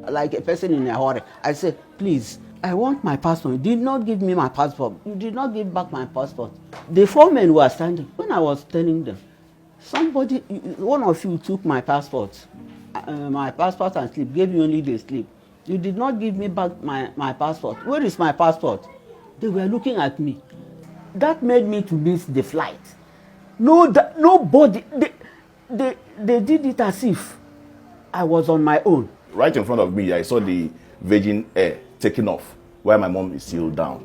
like a person in a hurry. I said, please, I want my passport. You did not give me my passport. You did not give back my passport. The four men were standing. When I was telling them, one of you took my passport and slip, gave you only the slip. You did not give me back my passport. Where is my passport? They were looking at me. That made me to miss the flight. Nobody, they did it as if I was on my own. Right in front of me, I saw the Virgin Air taking off while my mom is still down.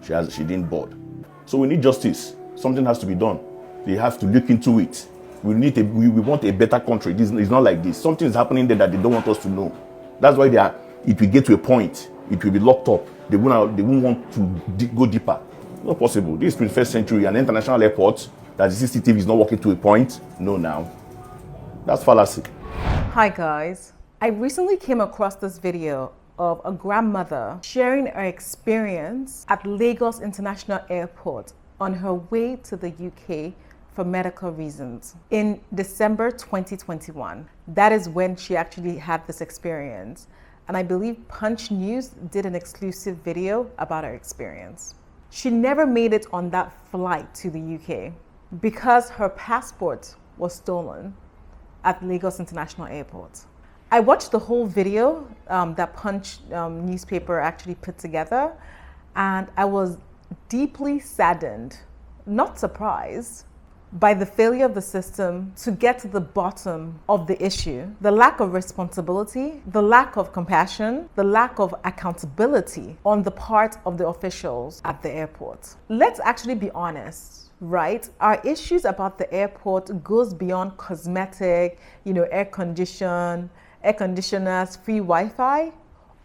She didn't board. So we need justice. Something has to be done. They have to look into it. We want a better country. It's not like this. Something is happening there that they don't want us to know. That's why it will get to a point, it will be locked up. They won't want to go deeper. Not possible. This is 21st century, an international airport that the CCTV is not working to a point. No, now. That's fallacy. Hi guys. I recently came across this video of a grandmother sharing her experience at Lagos International Airport on her way to the UK for medical reasons in December 2021. That is when she actually had this experience. And I believe Punch News did an exclusive video about her experience. She never made it on that flight to the UK because her passport was stolen at Lagos International Airport. I watched the whole video that Punch newspaper actually put together, and I was deeply saddened, not surprised, by the failure of the system to get to the bottom of the issue, the lack of responsibility, the lack of compassion, the lack of accountability on the part of the officials at the airport. Let's actually be honest, right? Our issues about the airport goes beyond cosmetic, air conditioners, free Wi-Fi.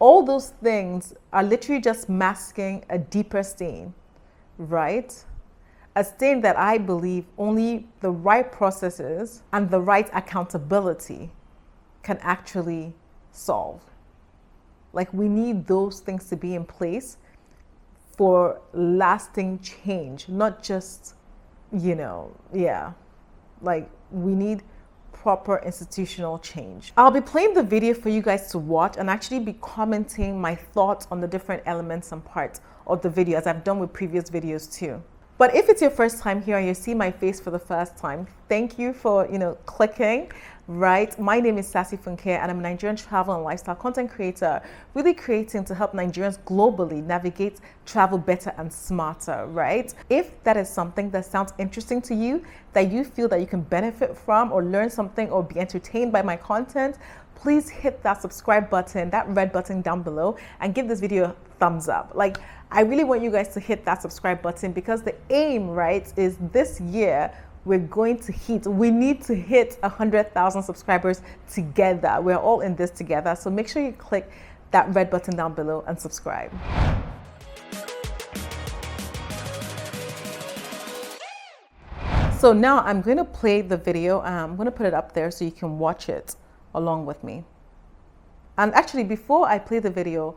All those things are literally just masking a deeper stain, right? A stain that I believe only the right processes and the right accountability can actually solve. Like, we need those things to be in place for lasting change, not just, like, we need proper institutional change. I'll be playing the video for you guys to watch and actually be commenting my thoughts on the different elements and parts of the video, as I've done with previous videos too. But if it's your first time here and you see my face for the first time, thank you for, clicking, right? My name is Sassy Funke and I'm a Nigerian travel and lifestyle content creator, really creating to help Nigerians globally navigate travel better and smarter, right? If that is something that sounds interesting to you, that you feel that you can benefit from or learn something or be entertained by my content, please hit that subscribe button, that red button down below, and give this video a thumbs up. Like, I really want you guys to hit that subscribe button because the aim, right, is this year we need to hit 100,000 subscribers together. We're all in this together. So make sure you click that red button down below and subscribe. So now I'm going to play the video. I'm going to put it up there so you can watch it along with me. And actually, before I play the video,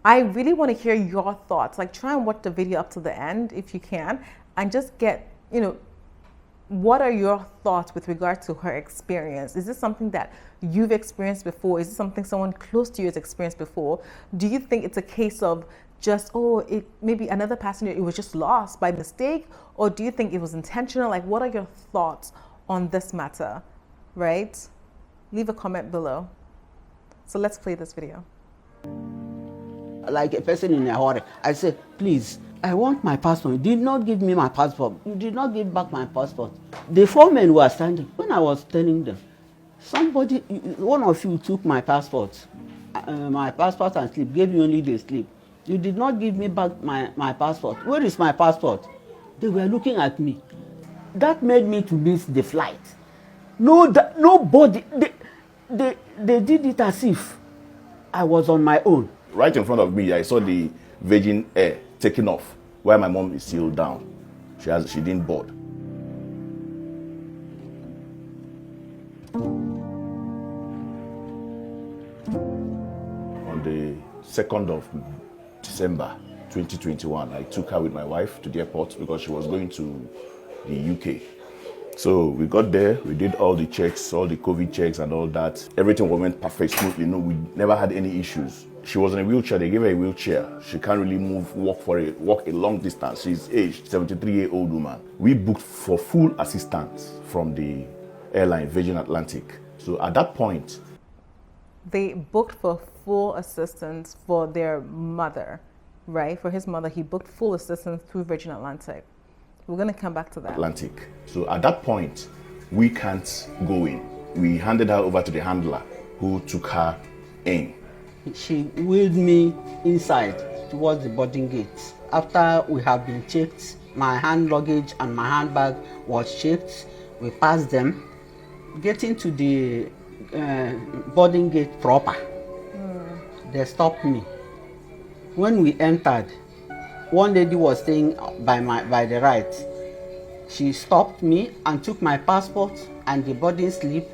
I really want to hear your thoughts. Like, try and watch the video up to the end if you can, and just get, what are your thoughts with regard to her experience? Is this something that you've experienced before? Is this something someone close to you has experienced before? Do you think it's a case of just, maybe another passenger, it was just lost by mistake? Or do you think it was intentional? Like, what are your thoughts on this matter, right? Leave a comment below. So let's play this video. Like a person in a hurry. I said, please, I want my passport. You did not give me my passport. You did not give back my passport. The four men were standing. When I was telling them, one of you took my passport and slip, gave you only the slip. You did not give me back my passport. Where is my passport? They were looking at me. That made me to miss the flight. Nobody, they did it as if I was on my own. Right in front of me, I saw the Virgin Air taking off while my mom is still down. She didn't board. On the 2nd of December 2021, I took her with my wife to the airport because she was going to the UK. So we got there, we did all the checks, all the COVID checks and all that. Everything went perfect, smoothly. We never had any issues. She was in a wheelchair, they gave her a wheelchair. She can't really walk a long distance. She's aged, 73-year-old woman. We booked for full assistance from the airline, Virgin Atlantic. So at that point, they booked for full assistance for their mother, right? For his mother, he booked full assistance through Virgin Atlantic. We're going to come back to that. Atlantic. So at that point, we can't go in. We handed her over to the handler who took her in. She wheeled me inside towards the boarding gate. After we have been checked, my hand luggage and my handbag was checked. We passed them. Getting to the boarding gate proper, they stopped me. When we entered, one lady was staying by the right. She stopped me and took my passport and the boarding slip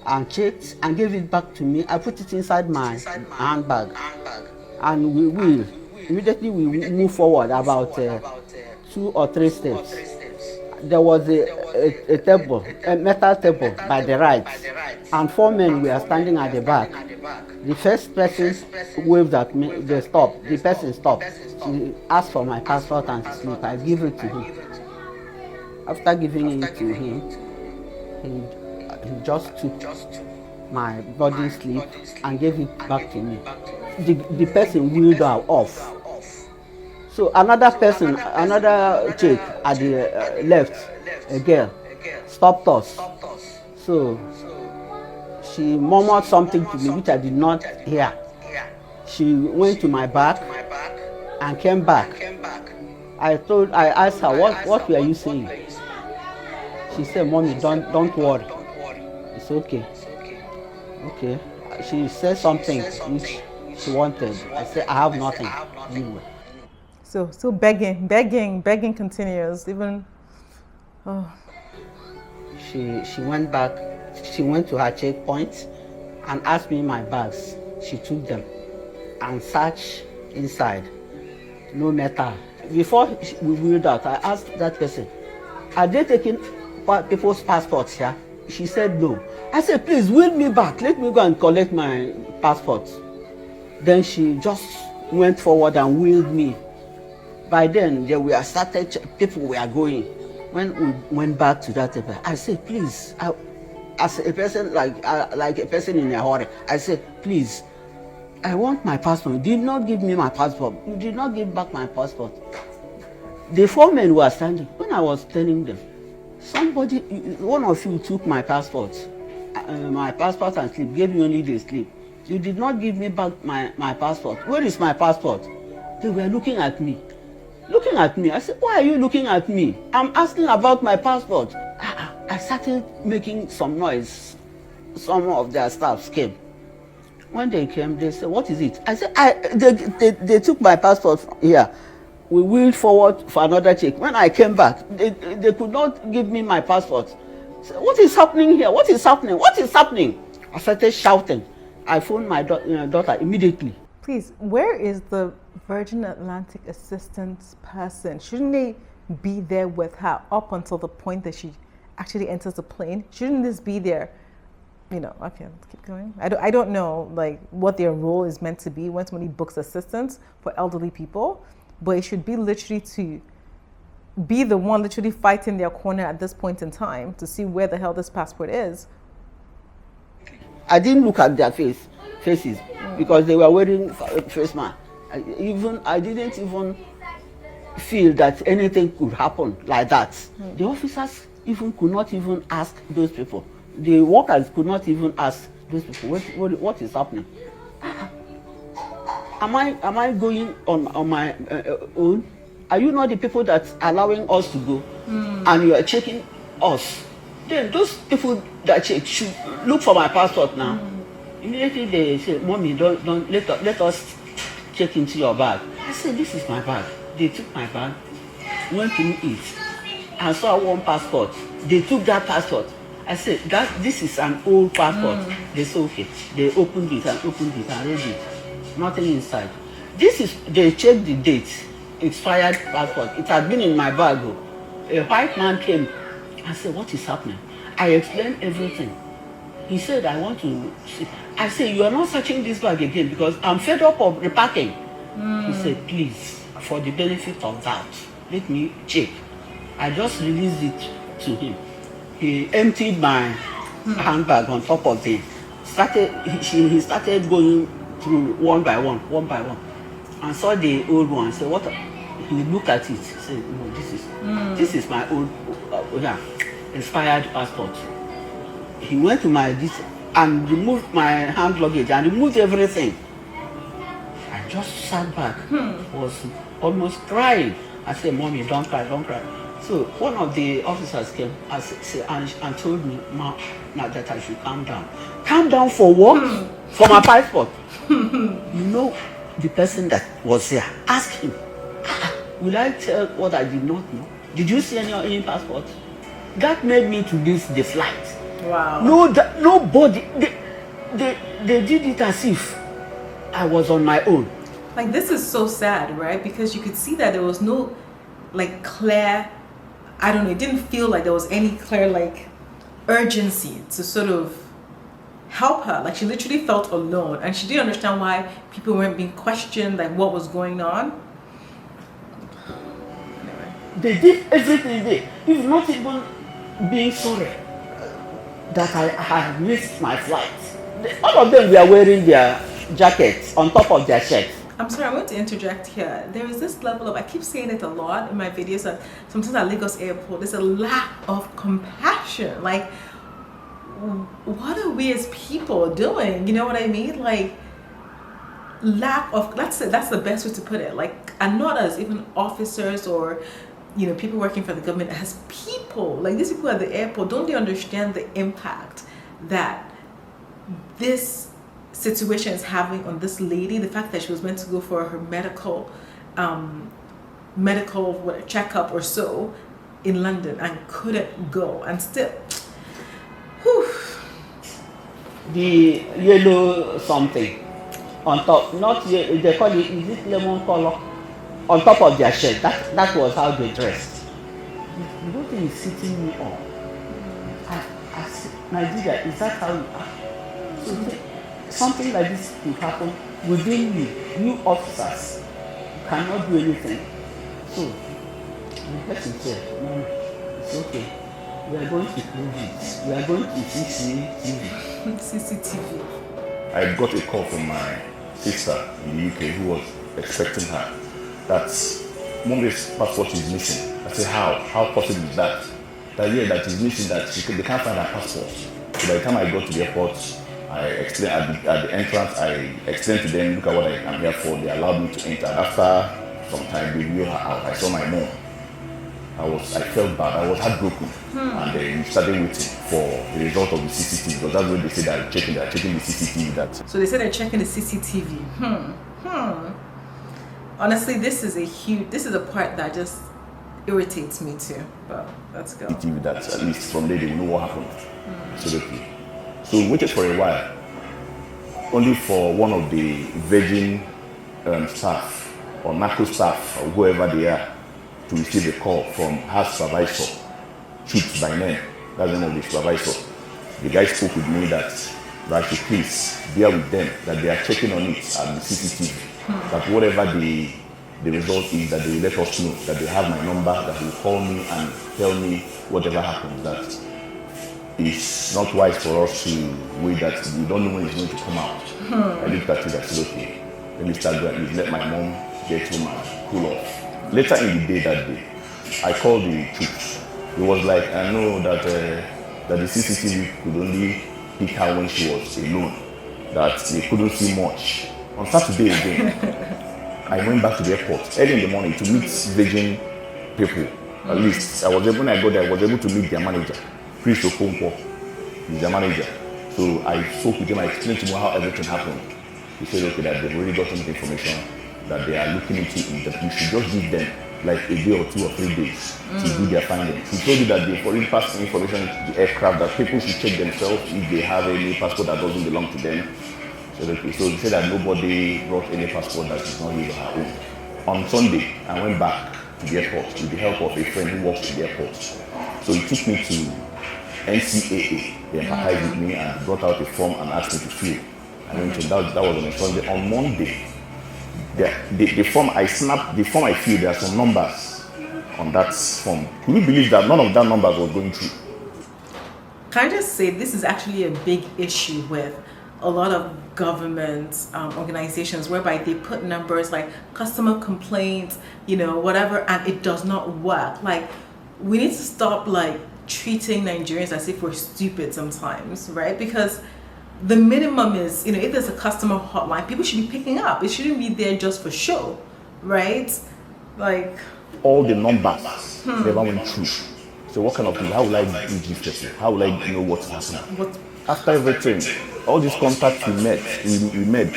and checked and gave it back to me. I put it inside my handbag and we immediately move forward about 2 or 3 steps. There was a table, a metal table by the right, and 4 men were standing at the back. The first person waved at me, they stopped. The person stopped. She asked for my passport and slip. I gave it to him. After giving it to him, he just took my body slip and gave it back to me. The person wheeled her off. So another person, another chick at the left, a girl, stopped us. So she murmured something to me which I did not hear. She went to my back and came back. I asked her, what were you saying? She said, "Mommy, don't worry. It's okay." Okay. She said something which she wanted. I said, "I have nothing." Anyway. So begging continues. Even She went back. She went to her checkpoint and asked me my bags. She took them and searched inside. No matter. Before we wheeled out, I asked that person, "Are they taking people's passports here?" She said no. I said, "Please wheel me back. Let me go and collect my passport." Then she just went forward and wheeled me. By then, people were going. When we went back to that table, I said, "Please," as a person like a person in a hurry, I said, "Please, I want my passport." You did not give me my passport. You did not give back my passport. The 4 men were standing. When I was telling them, one of you took my passport and slip, gave me only the slip. You did not give me back my passport. Where is my passport? They were looking at me. I said, "Why are you looking at me? I'm asking about my passport." I started making some noise. Some of their staffs came. When they came, they said, "What is it?" I said, they took my passport here. We wheeled forward for another check. When I came back, they could not give me my passport. I said, "What is happening here? What is happening? What is happening?" I started shouting. I phoned my daughter immediately. Please, where is the Virgin Atlantic assistance person? Shouldn't they be there with her up until the point that she actually enters the plane? Shouldn't this be there? Okay, let's keep going. I don't know like what their role is meant to be when somebody books assistance for elderly people, but it should be literally to be the one literally fighting their corner at this point in time to see where the hell this passport is. I didn't look at their faces because they were wearing face mask. I didn't even feel that anything could happen like that. The officers could not even ask those people. The workers could not even ask those people, what is happening? Am I going on my own? Are you not the people that's allowing us to go? And you are checking us? Then those people that check should look for my passport now. Immediately they say, "Mommy, don't let us check into your bag." I said, "This is my bag." They took my bag, went through it, and saw one passport. They took that passport. I said, this is an old passport. They said, okay. They opened it and read it. Nothing inside. They checked the date, expired passport. It had been in my bag. A white man came I said, what is happening? I explained everything. He said, I want to see. I said, you are not searching this bag again because I'm fed up of repacking. He said, please, for the benefit of that, let me check. I just released it to him. He emptied my handbag on top of the, he started going through one by one, and saw the old one. Said, what? He looked at it. He said, no, this is my old, expired passport. He went to my this and removed my hand luggage and removed everything. I just sat back, was almost crying. I said, Mommy, don't cry, don't cry. So one of the officers came and told me, Ma, that I should calm down. Calm down for what? For my passport. You know the person that was there. Ask him. Will I tell what I did not know? Did you see any passport? That made me to miss the flight. Wow. No, nobody. They did it as if I was on my own. Like, this is so sad, right? Because you could see that there was no, like, clear, I don't know, it didn't feel like there was any clear, like, urgency to sort of help her. Like, she literally felt alone, and she didn't understand why people weren't being questioned, like, what was going on. Anyway. They did everything there, if not even being sorry that I had missed my flight. All of them were wearing their jackets on top of their shirts. I'm sorry, I want to interject here. There is this level of, I keep saying it a lot in my videos, that sometimes at Lagos airport, there's a lack of compassion. Like, what are we as people doing? You know what I mean? Like, lack of, that's the best way to put it. Like, and not as even officers or, you know, people working for the government, as people. Like, these people at the airport, don't they understand the impact that this situation is having on this lady? The fact that she was meant to go for her medical checkup or so in London and couldn't go, and still, whew. The yellow something on top, not yellow, they call it, is it lemon color? On top of their shirt. That was how they dressed. You don't think it's sitting me up? I said, Nigeria, is that how you are? So something like this will happen within you officers. You cannot do anything. So the person said, no, it's okay. We are going to prove it. We are going to CCTV. CCTV. I got a call from my sister in the UK who was expecting her. That Mom's passport is missing. I said, how? How possible is that? That yeah, that is missing, that they can't find her passport. So by the time I got to the airport, I explained at the entrance, I explained to them, look at what I am here for. They allowed me to enter. After some time, they wheeled her out. I saw my mom. I felt bad. I was heartbroken. And then we started waiting for the result of the CCTV, because that's when they said they're checking the CCTV. That. So they said they're checking the CCTV. Honestly, this is a part that just irritates me too. But let's go. CCTV, that at least from there they will know what happened. Absolutely. So we waited for a while, only for one of the Virgin staff or narco staff or whoever they are to receive a call from her supervisor, Truth by name. That's the name of the supervisor. The guy spoke with me that I should please bear with them, that they are checking on it at the CCTV. That whatever the result is, that they will let us know, that they have my number, that they will call me and tell me whatever happens. That it's not wise for us to wait, that we don't know when it's going to come out. I looked at it, I said, okay, let me start going, let my mom get home and cool off. Later in the day that day, I called the Truth. It was like, I know that the CCTV could only pick her when she was alone, that they couldn't see much. On Saturday again, I went back to the airport early in the morning to meet Virgin people. At least when I got there, I was able to meet their manager, Chris Okonkwo, is their manager. So I spoke with him, I explained to him how everything happened. He said, okay, that they've already gotten the information, that they are looking into it, that you should just give them like a day or 2 or 3 days to do their findings. He told you that they've already passed information to the aircraft, that people should check themselves if they have any passport that doesn't belong to them. So he said that nobody brought any passport that is not his or her own. On Sunday, I went back to the airport with the help of a friend who works in the airport. So he took me to NCAA. They empathized with me and brought out a form and asked me to fill. I went to that was on a Sunday. On Monday, the form I snapped, the form I filled, there are some numbers on that form. Could you believe that none of that numbers was going through? Can I just say this is actually a big issue with a lot of government organizations, whereby they put numbers like customer complaints, whatever, and it does not work. Like, we need to stop like treating Nigerians as if we're stupid sometimes, right? Because the minimum is, if there's a customer hotline, people should be picking up. It shouldn't be there just for show, right? Like, all the numbers never went through. So what kind of thing? How will I do this person? How will I know what's happening? After everything, all these contacts we made,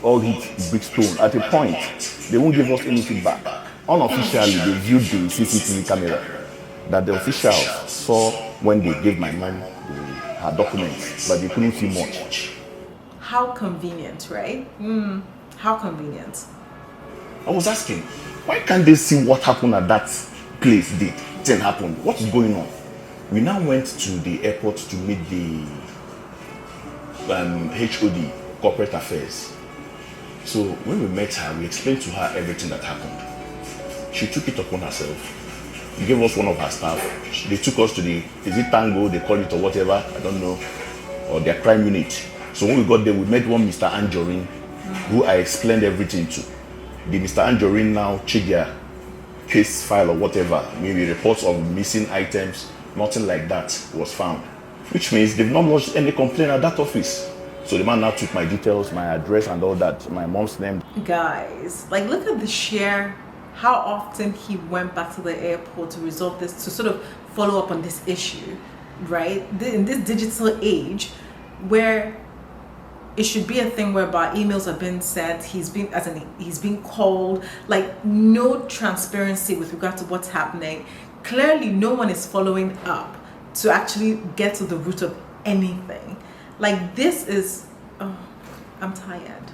all hit Brickstone. At a point, they won't give us any feedback. Unofficially, they viewed the CCTV camera that the officials saw when they gave my mom her documents, but they couldn't see much. How convenient, right? How convenient. I was asking, why can't they see what happened at that place? Thing happened. What is going on? We now went to the airport to meet the HOD, Corporate Affairs. So when we met her, we explained to her everything that happened. She took it upon herself. She gave us one of her staff. They took us to is it Tango, they call it, or whatever, I don't know, or their crime unit. So when we got there, we met one Mr. Anjorin, who I explained everything to. The Mr. Anjorin now checked their case file or whatever, maybe reports of missing items, nothing like that was found. Which means they've not lodged any complaint at that office. So the man now took my details, my address and all that, my mom's name. Guys, like, look at the share, how often he went back to the airport to resolve this, to sort of follow up on this issue, right? In this digital age where it should be a thing whereby emails are being sent, he's being called, like, no transparency with regard to what's happening. Clearly no one is following up to actually get to the root of anything. Like, this is, I'm tired.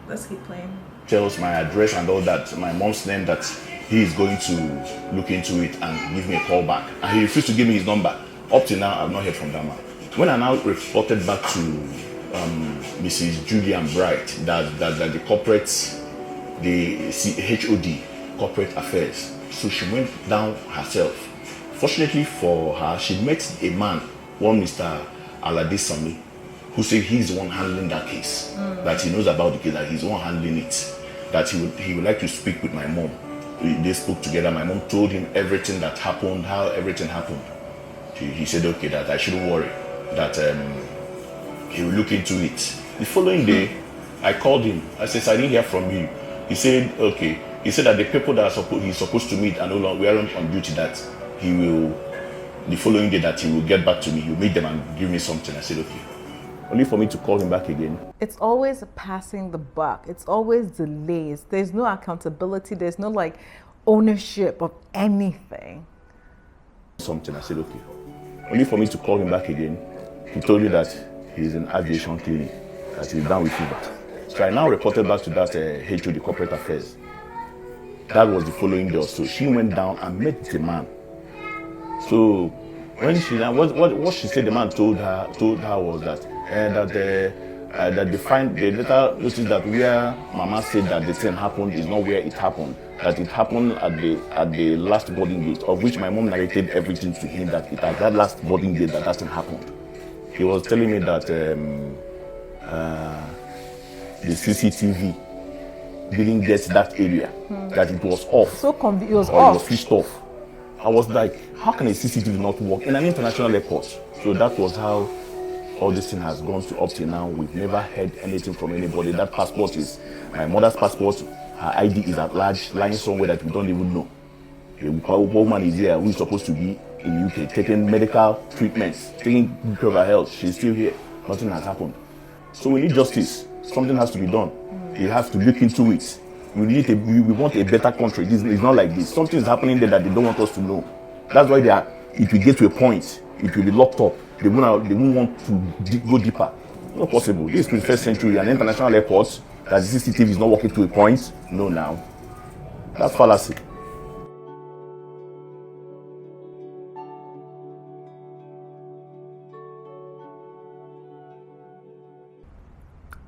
Let's keep playing. Tells my address and all that, my mom's name, that he is going to look into it and give me a call back. And he refused to give me his number. Up to now, I've not heard from that man. When I now reported back to Mrs. Julian Bright, that the corporate, the HOD, Corporate Affairs, so she went down herself. Fortunately for her, she met a man, one Mr. Aladesami, who said he's the one handling that case, that he knows about the case, that he's the one handling it, that he would like to speak with my mom. They spoke together. My mom told him everything that happened, how everything happened. He said, okay, that I shouldn't worry, that he will look into it. The following day, I called him. I said, I didn't hear from you. He said, okay. He said that the people that he's supposed to meet are no longer, we aren't on duty, that he will, the following day, that he will get back to me. He'll meet them and give me something. I said, okay. Only for me to call him back again. It's always passing the buck. It's always delays. There's no accountability. There's no like ownership of anything. Something. I said, okay. Only for me to call him back again. He told me that he's in aviation clinic, that he's down with fever. So I now reported back to that HOD, Corporate Affairs. That was the following day or so. She went down and met the man. So when she what she said the man told her was that that they later noticed that where Mama said that the thing happened is not where it happened. That it happened at the last boarding gate, of which my mom narrated everything to him, that it at that last boarding gate that thing happened. He was telling me that the CCTV didn't get that area, that it was off. So it was or off. It was switched off. I was like, how can a CCTV not work in an international airport? So that was how all this thing has gone to up till now. We've never heard anything from anybody. That passport is my mother's passport. Her ID is at large, lying somewhere that we don't even know. A woman is here who is supposed to be in UK taking medical treatments, taking care of her health. She's still here. Nothing has happened. So we need justice. Something has to be done. You have to look into it. We want a better country. It's not like this. Something is happening there that they don't want us to know. That's why if we get to a point, it will be locked up. They won't want to go deeper. Not possible. This is 21st century, an international airport, that the CCTV is not working to a point. No, now. That's fallacy.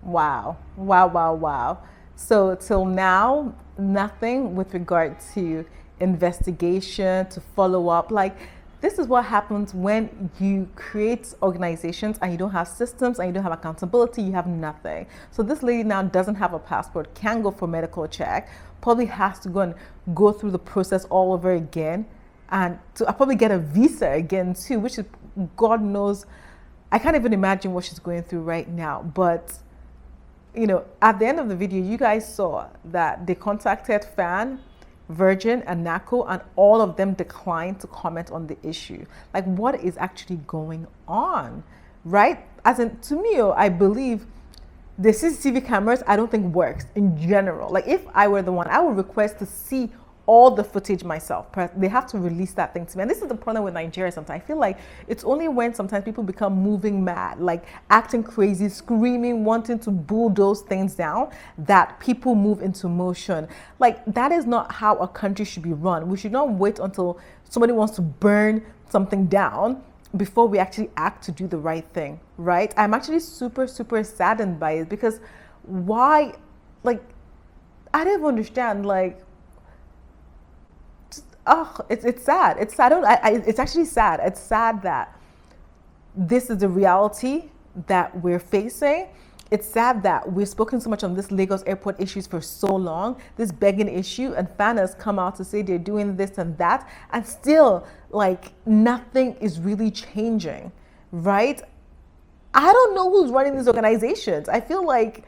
Wow. Wow, wow, wow. So till now, nothing with regard to investigation, to follow up. Like, this is what happens when you create organizations and you don't have systems and you don't have accountability, you have nothing. So this lady now doesn't have a passport, can't go for medical check, probably has to go through the process all over again, and to probably get a visa again too, which is, God knows, I can't even imagine what she's going through right now. But you know, at the end of the video, you guys saw that they contacted FAN, Virgin, and NACO, and all of them declined to comment on the issue. Like, what is actually going on, right? As in, to me, I believe the CCTV cameras, I don't think works in general. Like, if I were the one, I would request to see all the footage myself. They have to release that thing to me. And this is the problem with Nigeria sometimes. I feel like it's only when sometimes people become moving mad, like acting crazy, screaming, wanting to bulldoze things down, that people move into motion. Like, that is not how a country should be run. We should not wait until somebody wants to burn something down before we actually act to do the right thing, right? I'm actually super, super saddened by it, because why, like, I don't even understand, like, oh, it's sad. It's sad. It's actually sad. It's sad that this is the reality that we're facing. It's sad that we've spoken so much on this Lagos airport issues for so long, this begging issue, and FAN has come out to say they're doing this and that, and still, like, nothing is really changing, right? I don't know who's running these organizations. I feel like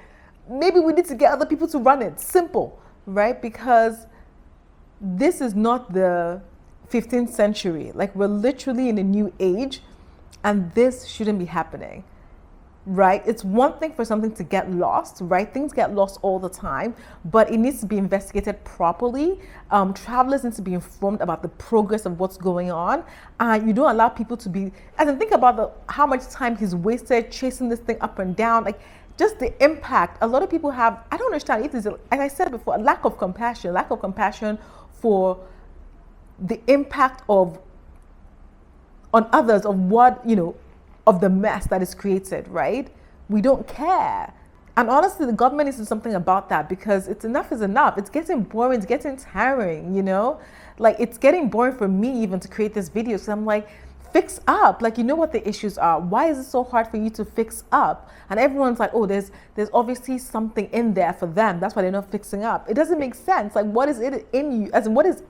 maybe we need to get other people to run it. Simple, right? Because this is not the 15th century. Like, we're literally in a new age, and this shouldn't be happening, right? It's one thing for something to get lost, right? Things get lost all the time, but it needs to be investigated properly. Travelers need to be informed about the progress of what's going on. You don't allow people to be, and then think about how much time he's wasted chasing this thing up and down. Like, just the impact. A lot of people have, I don't understand if there's, as I said before, a lack of compassion for the impact on others, of what, you know, of the mess that is created, right? We don't care. And honestly, the government needs to do something about that, because it's enough is enough. It's getting boring, it's getting tiring, you know? Like, it's getting boring for me even to create this video. So I'm like, fix up. Like, you know what the issues are. Why is it so hard for you to fix up? And everyone's like, oh, there's obviously something in there for them. That's why they're not fixing up. It doesn't make sense. Like, what is it in you? As in, what is,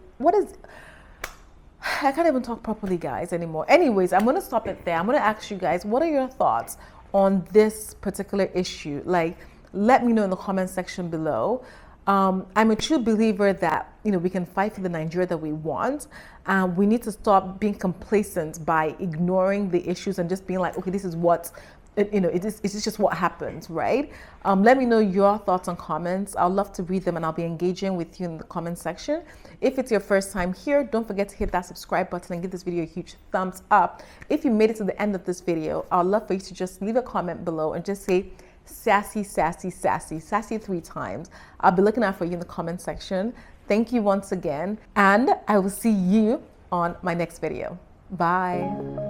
I can't even talk properly, guys, anymore. Anyways, I'm going to stop it there. I'm going to ask you guys, what are your thoughts on this particular issue? Like, let me know in the comment section below. I'm a true believer that, you know, we can fight for the Nigeria that we want. We need to stop being complacent by ignoring the issues and just being like, okay, this is what, you know, it's just what happens, right? Let me know your thoughts and comments. I'd love to read them, and I'll be engaging with you in the comment section. If it's your first time here, don't forget to hit that subscribe button and give this video a huge thumbs up. If you made it to the end of this video, I'd love for you to just leave a comment below and just say, sassy, sassy, sassy, sassy 3 times. I'll be looking out for you in the comment section. Thank you once again, and I will see you on my next video. Bye.